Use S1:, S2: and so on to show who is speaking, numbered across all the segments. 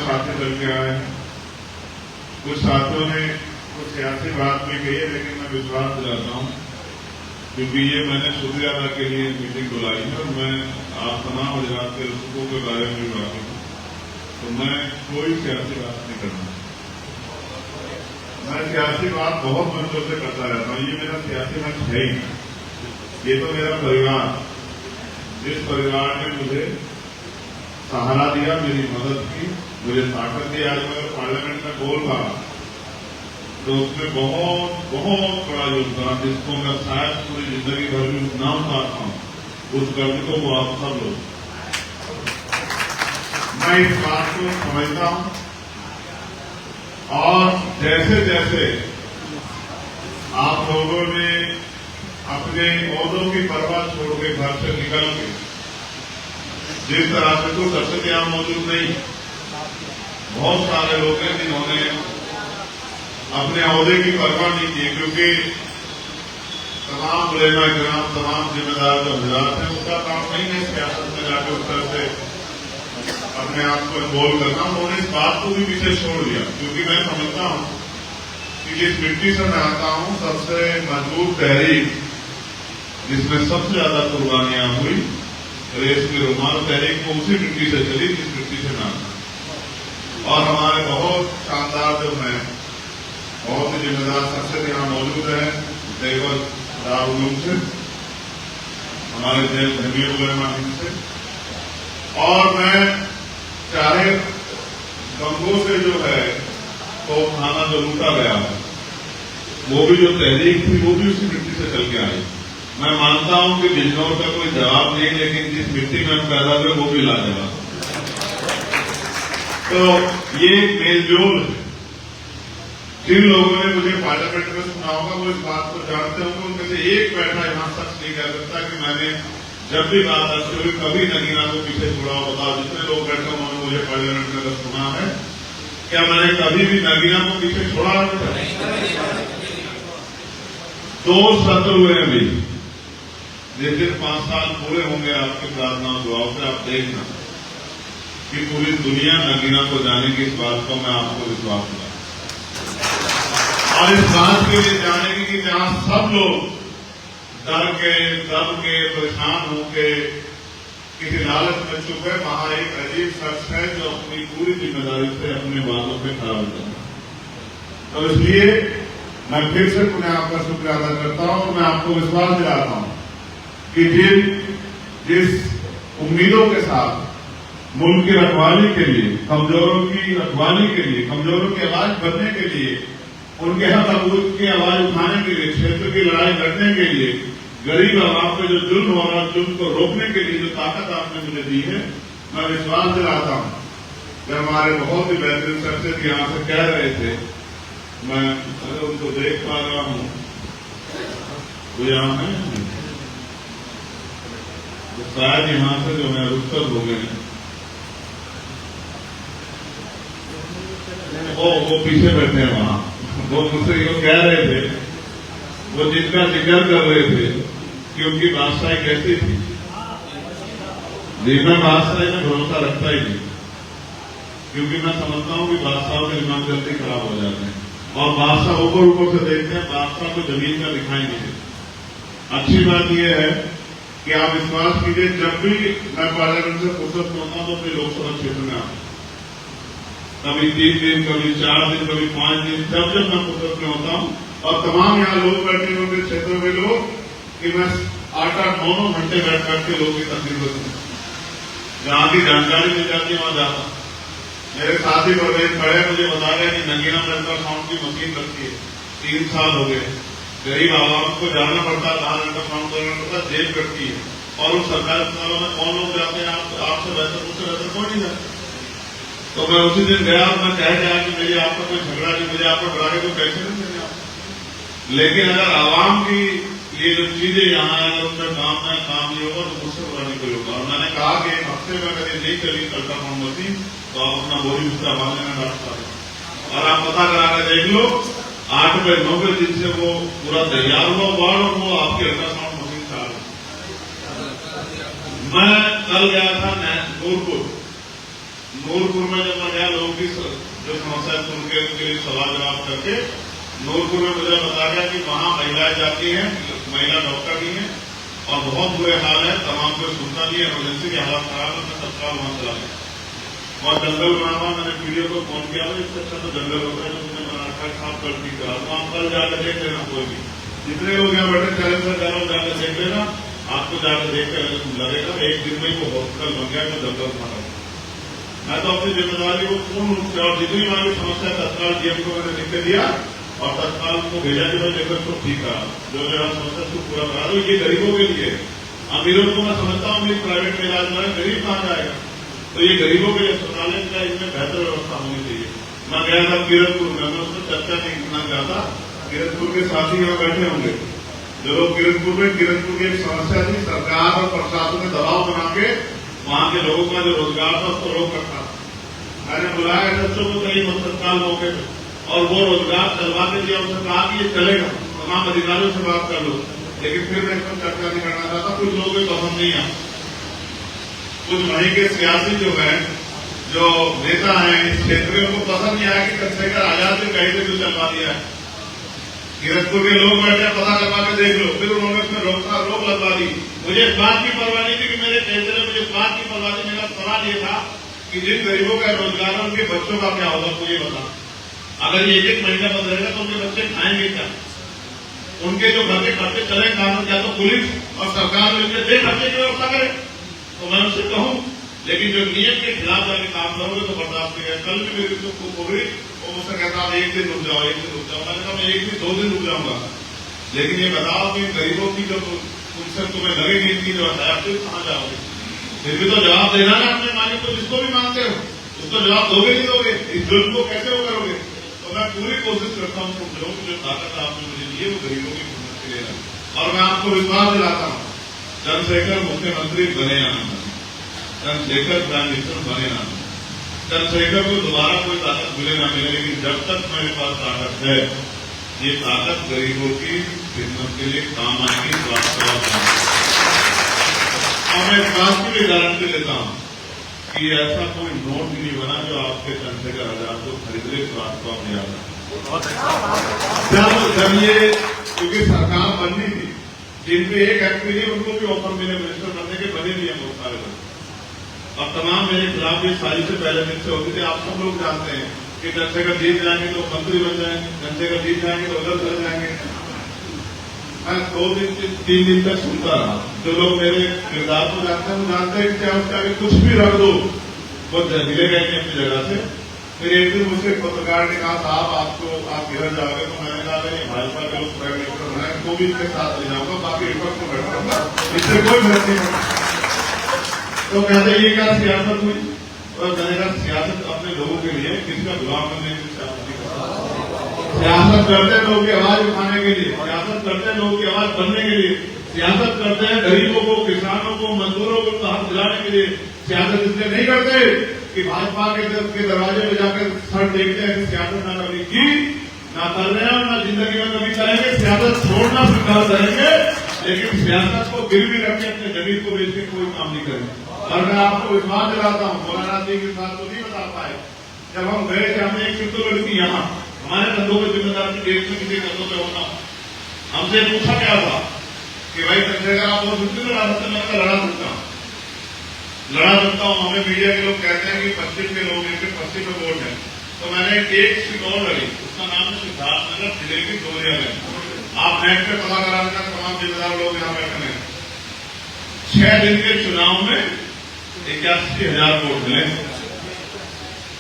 S1: साथी चल के आए हैं। कुछ साथियों ने कुछ सियासी बात भी कही है, लेकिन मैं विश्वास दिलाता हूं क्योंकि ये मैंने शुक्रिया अदा के लिए मीटिंग बुलाई है और मैं आप तमाम हजरात के रुखों के बारे में भी बात हूँ, तो मैं कोई सियासी बात नहीं करना। मैं सियासी बात बहुत मंचों से करता रहता हूँ, ये मेरा सियासी मंच है ही। ये तो मेरा परिवार, जिस परिवार ने मुझे सहारा दिया, मेरी मदद की, मुझे ताकत दी। आज मैं पार्लियामेंट में बोल रहा तो उसमें बहुत बहुत बड़ा योगदान, जिसको मैं शायद पूरी जिंदगी भर भी ना उतारता हूं, उस कर्म को वो आप सब लोग। मैं इस बात को समझता हूं और जैसे जैसे आप लोगों ने अपने ओहदों की परवाह छोड़ के घर से निकल के जिस तरह से तो सबसे यहां मौजूद नहीं, बहुत सारे लोग हैं जिन्होंने अपने ओहदे की परवाह नहीं की, क्योंकि तमाम उलेमा किराम, तमाम जिम्मेदार जो हजरात हैं, उसका काम नहीं है सियासत में जाकर उस तरह से अपने आप को इन्वॉल्व करना। उन्होंने इस बात को भी पीछे छोड़ दिया, क्योंकि मैं समझता हूं कि जिस मिट्टी से मैं आता हूं, सबसे मजबूत तहरीक जिसमें सबसे ज्यादा कुर्बानियां हुई, रेस की रुमाल तहरीक, वो उसी मिट्टी से चली जिस मिट्टी से मैं आता। और हमारे बहुत शानदार जो हैं, बहुत ही जिम्मेदार शख्सियत यहाँ मौजूद है, देवल दारुल से, हमारे जेल जमीयत उलमा हिंद से। और मैं चाहे गंगों से जो है तो खाना जो लूटा गया है, वो भी जो तहरीक थी वो भी उसी मिट्टी से चल के आई। मैं मानता हूं कि बिजनौर का कोई जवाब नहीं, लेकिन जिस मिट्टी में हम पैदा हुए वो भी लाजवाब। तो ये मेलजोल है। जिन लोगों ने मुझे पार्लियामेंट में सुना होगा वो इस बात को जानते होंगे, उनमें से एक बैठा यहां शख्स नहीं कह सकता कि मैंने जब भी बात आती हुई कभी नगीना को पीछे छोड़ा। बताओ, जितने लोग बैठे उन्होंने मुझे पार्लियामेंट में अगर सुना है, क्या मैंने कभी भी नगीना को पीछे छोड़ा? 2 सत्र हुए अभी, जिस दिन 5 साल पूरे होंगे आपकी प्रार्थना दुआओं से, आप देखना कि पूरी दुनिया नगीना को जानेगी। इस बात को मैं आपको विश्वास दिला, और इस बात के लिए जानेगी कि जहां सब लोग डर के, दब के, परेशान होके किसी लालच में चुप है, वहां एक अजीब शख्स है जो अपनी पूरी जिम्मेदारी से अपने बातों पे खड़ा हो जाता है। तो इसलिए मैं फिर से पुनः आपका शुक्रिया अदा करता हूं और मैं आपको विश्वास दिलाता हूं कि जिस उम्मीदों के साथ मुल्क की रखवाली के लिए, कमजोरों की रखवाली के लिए, कमजोरों की आवाज बनने के लिए, उनके हक हकूक की आवाज उठाने के लिए, क्षेत्र की लड़ाई लड़ने के लिए, गरीब आवाम पे जो जुल्म हो रहा है जुल्म को रोकने के लिए जो ताकत आपने मुझे दी है, मैं विश्वास दिलाता हूं कि हमारे बहुत ही बेहतरीन शख्सियत यहां से कह रहे थे, मैं अगर उनको देख पा रहा हूं, वो यहां है, तो शायद यहां से जो है रुखसत हो गए हैं, वो पीछे बैठे हैं वहां। वो मुझसे यो कह रहे थे, वो जिनका जिक्र कर रहे थे कि उनकी बादशाही कैसी थी। जी, मैं बादशाही में भरोसा रखता ही नहीं, क्योंकि मैं समझता हूं कि बादशाहों के दिमाग जल्दी खराब हो जाते हैं और बादशाह ऊपर ऊपर से देखते हैं, बादशाह को जमीन का दिखाई नहीं देता। अच्छी बात यह है कि आप विश्वास कीजिए, जब भी मैं पार्लियामेंट से फुर्सत में होता हूं तो अपने लोकसभा क्षेत्र में आता हूं, कभी 3 दिन, कभी 4 दिन, कभी 5 दिन, जब मैं फुर्सत में होता हूं। और तमाम यहाँ लोग बैठे होंगे क्षेत्रों में लोग, कि मैं 8-9 घंटे बैठ के लोगों की तकलीफ होती है, जहां की जानकारी मिल जाती है वहां जाता हूं। मेरे साथी परवेज खड़े मुझे बता रहे कि नगीना में अल्ट्रासाउंड की मशीन रखी है, 3 साल हो गए, गरीब आवाम को जाना पड़ता है, बाहर अल्ट्रासाउंड करना पड़ता है, जेब कटती है। और उस सरकारी अस्पतालों में कौन लोग जाते हैं? आपसे बेहतर, मुझसे बेहतर कोई नहीं जाता। तो मैं उसी दिन गया और मैं कह गया कि मुझे आपका कोई झगड़ा नहीं, मुझे आप पर बढ़ा के कोई पैसे नहीं देने आप। लेकिन अगर आवाम की ये जो चीजें यहाँ है, अगर उसमें काम नहीं होगा तो मुझसे बुरा नहीं कोई होगा। और मैंने कहा कि 1 हफ्ते में अगर ये नहीं चली अल्ट्रासाउंड मशीन तो आप अपना बोरी उसका बांधने में रास्ता है। और आप पता करा कर देख लो, 8 पे 9 पे दिन से वो पूरा तैयार हुआ वार्ड और वो आपकी अल्ट्रासाउंड मशीन चालू। मैं कल गया था नूरपुर, नूरपुर में जब मैं गया, लोगों की जो समस्या सुन के उनके लिए सवाल जवाब करके नूरपुर में मुझे बताया गया कि वहां महिलाएं जाती हैं, महिला डॉक्टर भी हैं और बहुत बुरे हाल है, तमाम कोई सुनता नहीं है, इमरजेंसी की हालत खराब है, मैं तत्काल वहां चला गया और जंगल बना हुआ। मैंने पीडीओ को फोन किया, इससे अच्छा तो जंगल होता है, जो मुझे बना रखा है, साफ कर दी करा तो आप कल जाकर देख लेना, कोई भी जितने लोग यहाँ बैठे चैलेंज से जाकर देख लेना, आपको जाकर देख कर लगेगा एक दिन में वो हॉस्पिटल बन गया, जो जंगल था। मैं तो अपनी जिम्मेदारी को पूर्ण रूप से और जितनी हमारी समस्या तत्काल डीएम को मैंने लिख के दिया और तत्काल उनको भेजा कि भाई देखो तो ठीक है, जो समस्या उसको पूरा करा दो। ये गरीबों के लिए, अमीरों को मैं समझता हूँ प्राइवेट में इलाज में गरीब कहाँ जाएगा, तो ये गरीबों के लिए अस्पताल का इसमें बेहतर व्यवस्था होनी चाहिए। मैं गया था किरतपुर में, मैं उसमें चर्चा नहीं करना चाहता, किरतपुर के साथी यहाँ बैठे होंगे जो लोग किरतपुर की एक समस्या थी, सरकार और प्रशासन ने दबाव बना के वहां के लोगों का जो रोजगार था उसको रोक रखा। मैंने बुलाया बच्चों को कई तत्काल मौके पे और वो रोजगार चलवा के दिया, उनसे कहा कि ये चलेगा, तमाम अधिकारियों से बात कर लो, लेकिन फिर मैं इसमें चर्चा नहीं करना चाहता। कुछ लोगों को पसंद नहीं आता, कुछ वहीं के सियासी जो है, जो नेता है इस क्षेत्र में, उनको पसंद नहीं आया कि चंद्रशेखर आजाद ने कहीं से जो चलवा दिया है। किरतपुर के लोग बैठे पता करवा के देख लो, फिर उन्होंने उसमें रोक लगवा दी। मुझे इस बात की परवाह नहीं थी कि मेरे फैसले, मुझे इस बात की परवाह थी, मेरा सवाल ये था कि जिन गरीबों का रोजगार है उनके बच्चों का क्या होगा, मुझे बता। अगर ये एक महीना बंद रहेगा तो उनके बच्चे खाएंगे क्या, उनके जो घर के खर्चे चले कानून, क्या तो पुलिस और सरकार मिलकर दे खर्चे की व्यवस्था करे, तो मैं उनसे कहूं। लेकिन जो नियम के खिलाफ जाके काम करोगे तो बर्दाश्त नहीं है। कल भी मेरी को बोली, वो मुझसे कहता आप एक दिन रुक जाओ, एक दिन रुक जाओ। मैंने कहा मैं एक दिन 2 दिन रुक जाऊंगा, लेकिन ये बताओ कि गरीबों की जो उनसे तुम्हें लगेगी इतनी जो है फिर कहाँ जाओगे, फिर भी तो जवाब देना ना अपने मालिक को, जिसको भी मानते हो उसको जवाब दोगे नहीं दोगे, इस जुल्म को कैसे वो करोगे। तो मैं पूरी कोशिश करता हूँ तुम लोगों की जो ताकत आपने मुझे दी है वो गरीबों की मदद के लिए, और मैं आपको विश्वास दिलाता हूँ चंद्रशेखर मुख्यमंत्री बने या न, चंद्रशेखर प्राइम मिनिस्टर बने ना, चंद्रशेखर को दोबारा कोई ताकत मिले ना मिले, लेकिन जब तक मेरे पास ताकत है, ये ताकत गरीबों की खिदमत के लिए काम आएगी। और मैं इस बात की भी गारंटी देता हूँ कि ऐसा कोई नोट भी नहीं बना जो आपके चंद्रशेखर आजाद को खरीद ले, तो आपको आप याद जब ये, क्योंकि सरकार बननी थी, जिन पे एक एक्ट नहीं उनको भी ऑफर मिले मिनिस्टर बनने के, बने नहीं है बहुत सारे लोग, और तमाम मेरे खिलाफ ये साजिशें पहले दिन से होती थी। आप सब लोग जानते हैं कि चंद्रशेखर जीत जाएंगे तो मंत्री बन जाएंगे, चंद्रशेखर जीत जाएंगे तो उधर चले जाएंगे। मैं 2 दिन से 3 दिन तक सुनता रहा। जो लोग मेरे किरदार को जानते हैं वो जानते हैं कि क्या उसका कुछ भी रख दो वो मिलेगा नहीं अपनी जगह से। फिर एक दिन मुझसे पत्रकार ने कहा साहब आप घर जाओगे, तो मैंने कहा नहीं, भाजपा के लोग प्राइम मिनिस्टर बनाए तो भी इसके साथ ले जाऊंगा, बाकी विपक्ष को बैठूंगा, इससे कोई फर्क नहीं पड़ता। तो कहते ये क्या सियासत हुई, और मैंने कहा सियासत अपने लोगों के लिए, किसका गुलाम बनने की सियासत नहीं करता। सियासत करते लोगों की आवाज उठाने के लिए, सियासत करते लोगों की आवाज बनने के लिए, सियासत करते हैं गरीबों को, किसानों को, मजदूरों को राहत दिलाने के लिए। सियासत इसलिए नहीं करते कि भाजपा के दरवाजे में जाकर सर देखते हैं कि सियासत ना कभी की, ना कर रहे हैं और ना जिंदगी में कभी करेंगे। सियासत छोड़ना स्वीकार करेंगे, लेकिन सियासत को गिरवी रख के अपने जमीन को बेच के कोई काम नहीं करेंगे। और मैं आपको विश्वास दिलाता हूँ, मौलाना जी के साथ तो नहीं बता पाए, जब हम गए थे हमने एक चित्तौड़ लड़की यहाँ हमारे कंधों पर जिम्मेदार की देश में किसी कंधों पर होना, हमसे पूछा क्या था कि भाई चंद्रशेखर आप बहुत मुश्किल लड़ा सकते, मैं लड़ा सकता हूँ। हमें मीडिया के लोग कहते हैं कि पश्चिम के लोग इनके पश्चिम में वोट है, तो मैंने एक सीट और लड़ी, उसका नाम है सिद्धार्थनगर जिले की डोरिया में। आप नेट पे पता कराने का, तमाम जिम्मेदार लोग यहाँ बैठे हैं। 6 दिन के चुनाव में 81,000 वोट मिले,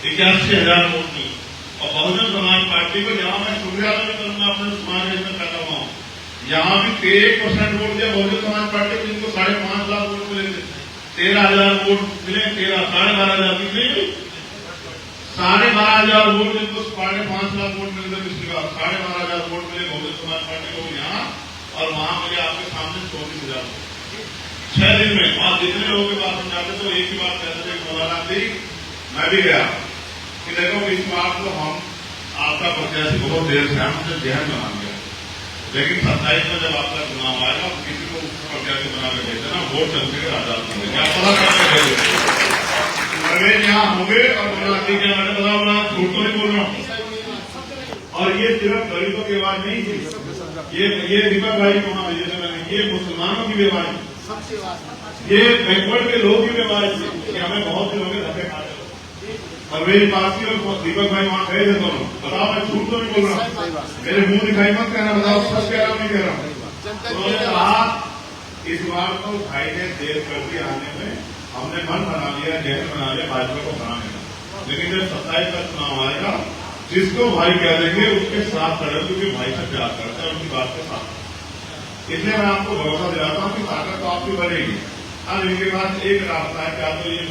S1: 81,000 वोट मिले। और बहुजन समाज पार्टी को यहाँ मैं शुक्रिया भी करूंगा, अपने समाज में पैदा हुआ हूँ, यहाँ भी 13% वोट दिया बहुजन समाज पार्टी को, जिनको 5.5 लाख वोट मिले थे। 13,000 वोट मिले, 12,500 मिले, 12,500 वोट जिनको 5.5 लाख वोट मिले थे पिछली बार, 12,500 वोट मिले बहुजन समाज पार्टी को यहाँ, और वहां मिले आपके सामने 34,000 वोट 6 दिन में। और जितने लोगों के पास हम जाते तो एक ही बात कहते थे, मौलाना जी मैं भी गया कि देखो इस बार तो हम आपका प्रत्याशी बहुत देर से हमसे जहन बना गया, लेकिन 27 में जब आपका चुनाव आएगा तो किसी को प्रत्याशी बना के भेजना, वोट चंद्रशेखर आजाद को क्या पता करके परवेज यहाँ होंगे और बोलाती क्या मैंने बताओ ना, झूठ तो नहीं बोल रहा हूँ। और ये सिर्फ गरीबों की आवाज नहीं थी, ये दीपक भाई को वहां भेजे थे मैंने, ये मुसलमानों की भी आवाज, ये बैकवर्ड के लोगों की भी आवाज थी कि हमें बहुत से लोग धक्के खा रहे। परवेज पासी और दीपक भाई वहां गए थे दोनों। बताओ मैं झूठ तो नहीं बोल रहा हूँ, मेरे मुंह दिखाई मत कहना, बताओ सच कह रहा हूँ नहीं कह रहा हूँ। उन्होंने कहा इस बार तो भाई ने देर कर दी आने में, हमने मन बना लिया, जहन बना लिया भाजपा को बनाने का, लेकिन जब 27 का चुनाव आएगा जिसको भाई कह देंगे उसके साथ खड़े, क्योंकि भाई से प्यार करते हैं उनकी बात के साथ। इसलिए मैं आपको भरोसा दिलाता हूँ कि ताकत तो आपकी बढ़ेगी। अब इनके पास एक रास्ता है, क्या तो ये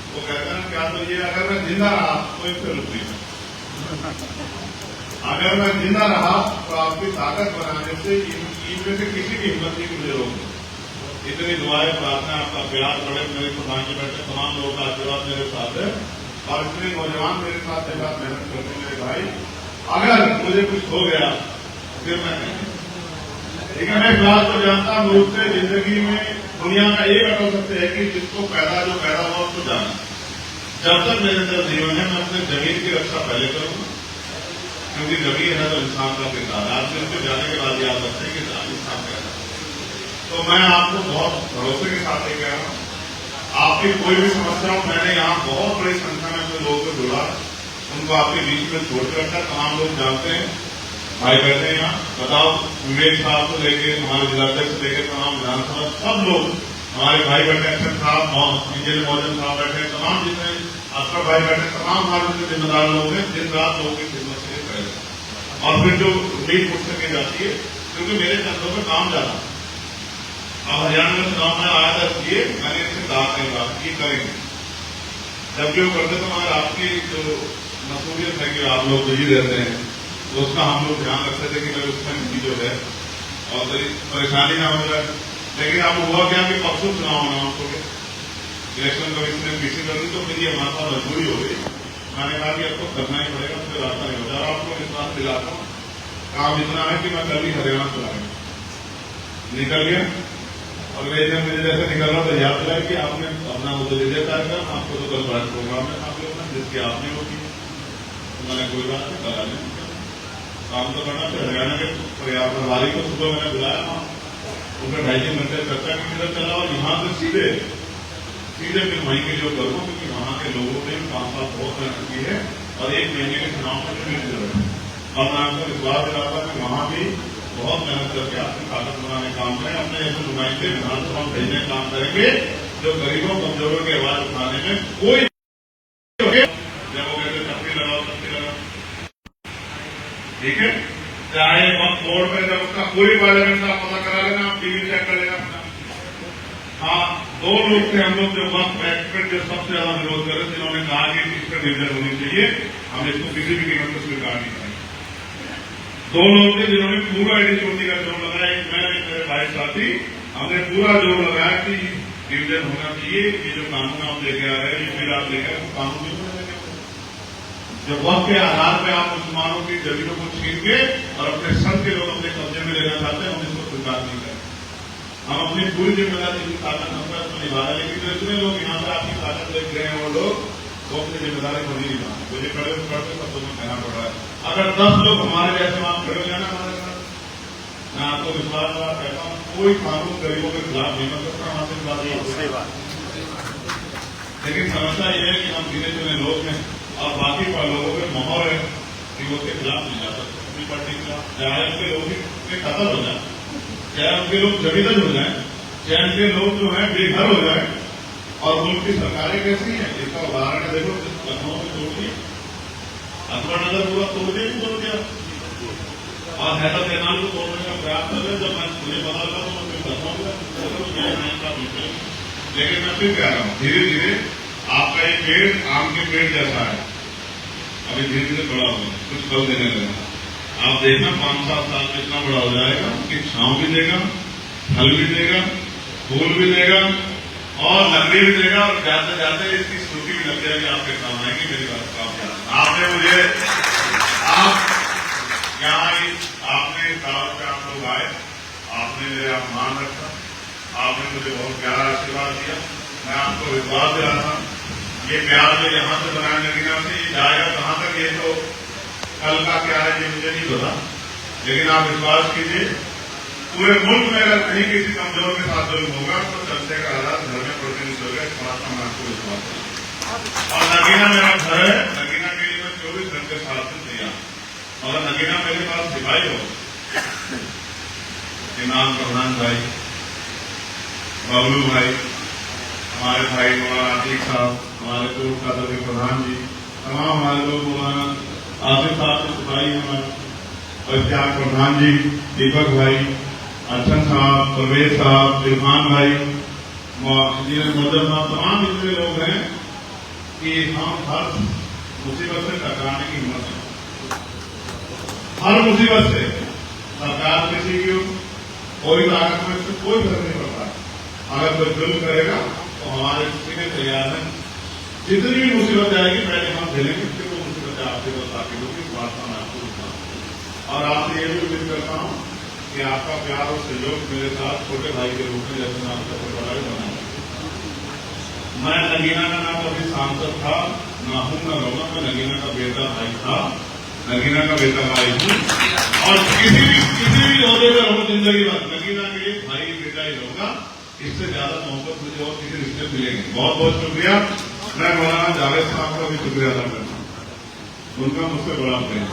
S1: वो कहते हैं क्या तो ये, अगर मैं जिंदा रहा तो इससे रुक नहीं, अगर मैं जिंदा रहा तो आपकी ताकत बनाने से इनमें से किसी की हिम्मत नहीं मुझे रोक। इतनी दुआएं प्रार्थना, आपका प्यार बड़े मेरे प्रधान के बैठे तमाम लोगों का आशीर्वाद मेरे साथ है, और इतने नौजवान मेरे साथ मेहनत करते हैं मेरे भाई। अगर मुझे कुछ हो गया फिर मैं नहीं, लेकिन मैं इस बात को जानता हूँ मुझसे जिंदगी में दुनिया का एक अटल सत्य है कि जिसको जो पैदा हुआ उसको जाना। जब तक मेरे अंदर जीवन है मैं अपने जमीन की रक्षा पहले करूंगा, क्योंकि जमीन है तो इंसान का किरदार, आप दिन को जाने के बाद याद रखते हैं कि इंसान का है। तो मैं आपको बहुत भरोसे के साथ कह रहा हूँ, आपकी कोई भी समस्या हो, मैंने यहाँ बहुत बड़ी संख्या में अपने लोगों को जोड़ा, उनको आपके बीच में छोड़ कर रखा। तमाम लोग जानते हैं, भाई बैठे हैं यहाँ, बताओ विवेक साहब को लेके हमारे जिलाध्यक्ष से लेकर तमाम विधानसभा सब लोग हमारे भाई बैठे, अक्षर साहब, विजय मौजन साहब बैठे, तमाम जितने अफसर भाई बैठे, तमाम हमारे जो जिम्मेदार लोग हैं दिन रात लोगों की खिदमत से पहले। और फिर जो उम्मीद मुझसे की जाती है, क्योंकि मेरे कंधों पर काम जाता। अब हरियाणा में चुनाव में आया था, इसलिए मैंने इससे कहा नहीं बात की करेंगे, जबकि वो करते तो मगर आपकी जो मसूलियत है कि आप लोग बिजी रहते हैं, तो उसका हम लोग ध्यान रखते थे कि भाई उसमें जो है और परेशानी ना हो जाए। लेकिन अब हुआ क्या कि परसों चुनाव अनाउंस हो गया, इलेक्शन कमीशन ने पीछे कर दी, तो फिर ये हमारे पास मजबूरी हो गई। मैंने कहा कि अब तो करना ही पड़ेगा, उससे रास्ता नहीं हो जा रहा। आपको विश्वास दिलाता हूँ, काम इतना है कि मैं कल ही हरियाणा चलाऊंगा, निकल गया। और वे मुझे जैसे निकल रहा तो याद दिलाया कि आपने अपना मुझे दे दिया कार्यक्रम, आपको तो कल बड़ा प्रोग्राम है आप लोग जिसकी आपने होती है, तो मैंने कोई बात नहीं करा नहीं, काम तो करना चाहिए। हरियाणा के प्रभारी को सुबह मैंने बुलाया, वहाँ उनका 2.5 घंटे चर्चा की किधर चला, और यहाँ से सीधे फिर वहीं के लिए करूँ, क्योंकि वहाँ के लोगों ने 5 साल बहुत मेहनत की है और 1 महीने के चुनाव में भी मिल रहे हैं। और मैं आपको विश्वास दिलाता कि वहाँ भी बहुत मेहनत करके आपकी ताकत बनाने काम करें, अपने ऐसे नुमाइंदे विधानसभा में भेजने काम करेंगे जो गरीबों कमजोरों की आवाज उठाने में कोई ठीक है। चाहे वक्त बोर्ड में जब उसका पूरी पार्लियामेंट का पता करा लेना, आप टीवी चेक कर लेना। हाँ, 2 लोग थे हम लोग जो वक्त एक्सपर्ट जो सबसे ज्यादा विरोध करे, जिन्होंने कहा कि इसका डिवीजन होनी चाहिए, हम इसको किसी भी कीमत पर स्वीकार नहीं करेंगे। 2 लोग थे जिन्होंने पूरा एडिशोटी का जोर लगाया, मैं मेरे भाई साथी हमने पूरा जोर लगाया कि डिवीजन होना चाहिए। ये जो कानून आप लेके आ रहे हैं, ये बिल आप लेके आ रहे हैं, कानून जब वक्त के आधार पर आप मुसलमानों की जमीनों को छीन के और अपने संघ के लोग अपने कब्जे में लेना चाहते हैं, हम इसको स्वीकार नहीं करें। हम अपनी पूरी जिम्मेदारी की ताकत हमको निभा रहे हैं, लेकिन जो इतने लोग यहाँ पे आपकी ताकत देख रहे हैं, वो लोग वो अपनी जिम्मेदारी को नहीं निभा, मुझे खड़े करते सब लोगों को कहना पड़ रहा है। अगर 10 लोग हमारे जैसे वहां खड़े हो जाना हमारे साथ, मैं आपको विश्वास कहता हूँ कोई कानून गरीबों के खिलाफ नहीं बन सकता, हमारे बात। लेकिन समस्या यह है कि हम गिने चुने लोग हैं और बाकी लोगों में माहौल है कि वो उसके खिलाफ नहीं जा सकते, अपनी पार्टी के खिलाफ, चाहे उनके लोग भी कतल हो जाए, चाहे उनके लोग जमीदज हो जाए, चाहे उनके लोग जो है बेघर हो जाए। और उनकी सरकारें कैसी हैं, इसका उदाहरण है, देखो लखनऊ में तोड़ दिया, अकबरनगर पूरा तोड़ दिया और हैदर कैनाल को तोड़ने का प्रयास कर रहे। जब मैं मुझे पता लगा तो मैं लखनऊ, लेकिन मैं फिर कह रहा हूँ धीरे धीरे आपका ये पेड़ आम के पेड़ जैसा है, अभी धीरे धीरे बड़ा होगा, कुछ फल देने लगेगा। आप देखना 5-7 साल में इतना बड़ा हो जाएगा कि छांव भी देगा, फल भी देगा, फूल भी देगा और लकड़ी भी देगा, और जाते जाते इसकी स्मृति भी लग जाएगी, आपके काम आएगी। मेरी बात काम आपने मुझे आप यहाँ आपने दावत पे आप लोग आए, आपने मेरे अपमान रखा, आपने मुझे बहुत प्यारा आशीर्वाद दिया। मैं आपको विश्वास दिलाता हूँ ये प्यार जो यहाँ से बनाने नगीना से ये जाएगा कहाँ तक, ये तो कल का क्या है ये मुझे नहीं पता, लेकिन आप विश्वास कीजिए पूरे मुल्क में अगर कहीं किसी कमजोर के साथ जुल्म होगा तो चर्चे का हालात घर में प्रतिनिधित्व होगा, इस बात का मैं आपको विश्वास है। और नगीना मेरा घर है, नगीना के लिए मैं 24 घंटे साथ में तैयार, मगर नगीना मेरे पास सिपाही हो, इमाम प्रधान भाई, बबलू भाई, हमारे भाई मौलाना आतिक साहब, हमारे पूर्व का सभी प्रधान जी, तमाम हमारे लोग, मौलाना आसिफ साहब के सिपाही हमारे, और प्रधान जी, दीपक भाई, अर्चन साहब, परवेज साहब, इरफान भाई, मोहम्मद साहब, तमाम इतने लोग हैं कि हम हर मुसीबत से टकराने की हिम्मत है, हर मुसीबत से सरकार किसी की कोई ताकत में से कोई फर्क नहीं पड़ता, अगर कोई जुल्म करेगा तो हमारे सीने तैयार है, जितनी भी मुसीबत आएगी पहले हम झेलेंगे, फिर वो मुसीबतें आपके पास आके होगी, इस बात का मैं आपको बताऊँ। और आपसे ये भी उम्मीद करता हूँ कि आपका प्यार और सहयोग मेरे साथ छोटे भाई के रूप में जैसे मैं आपका छोटा भाई बना, मैं नगीना का ना कभी सांसद था, ना हूं ना रहूंगा, मैं नगीना का बेटा भाई था, नगीना का बेटा भाई हूँ, और किसी भी ओहदे पर रहूं जिंदगी भर नगीना के लिए भाई बेटा ही रहूंगा, इससे ज्यादा मोहब्बत मुझे और किसी रिश्ते मिलेंगे। बहुत बहुत शुक्रिया। मैं मौलाना जावेद साहब का भी शुक्रिया अदा करता हूँ, उनका मुझसे बड़ा प्रेम।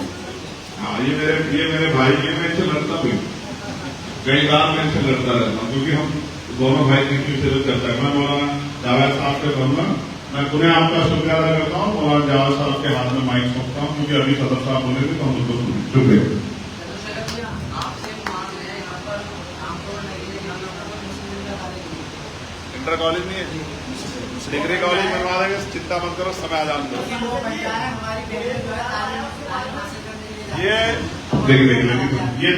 S1: हाँ, ये मेरे भाई, ये मैं इनसे लड़ता भी, कई बार मैं इनसे लड़ता रहता हूँ, क्योंकि हम दोनों भाई किसी से चर्चा है। मैं मौलाना जावेद साहब के बनूंगा, मैं पुनः आपका शुक्रिया अदा करता हूँ, मौलाना जावेद साहब के हाथ में माइक सौंपता हूँ, क्योंकि अभी सदर साहब बोले थे तो हम उनको शुक्रिया। इंटर कॉलेज नहीं है, डिग्री कॉलेज बनवा देंगे, चिंता मत करो, समय आ जाने दो। ये देखिए ये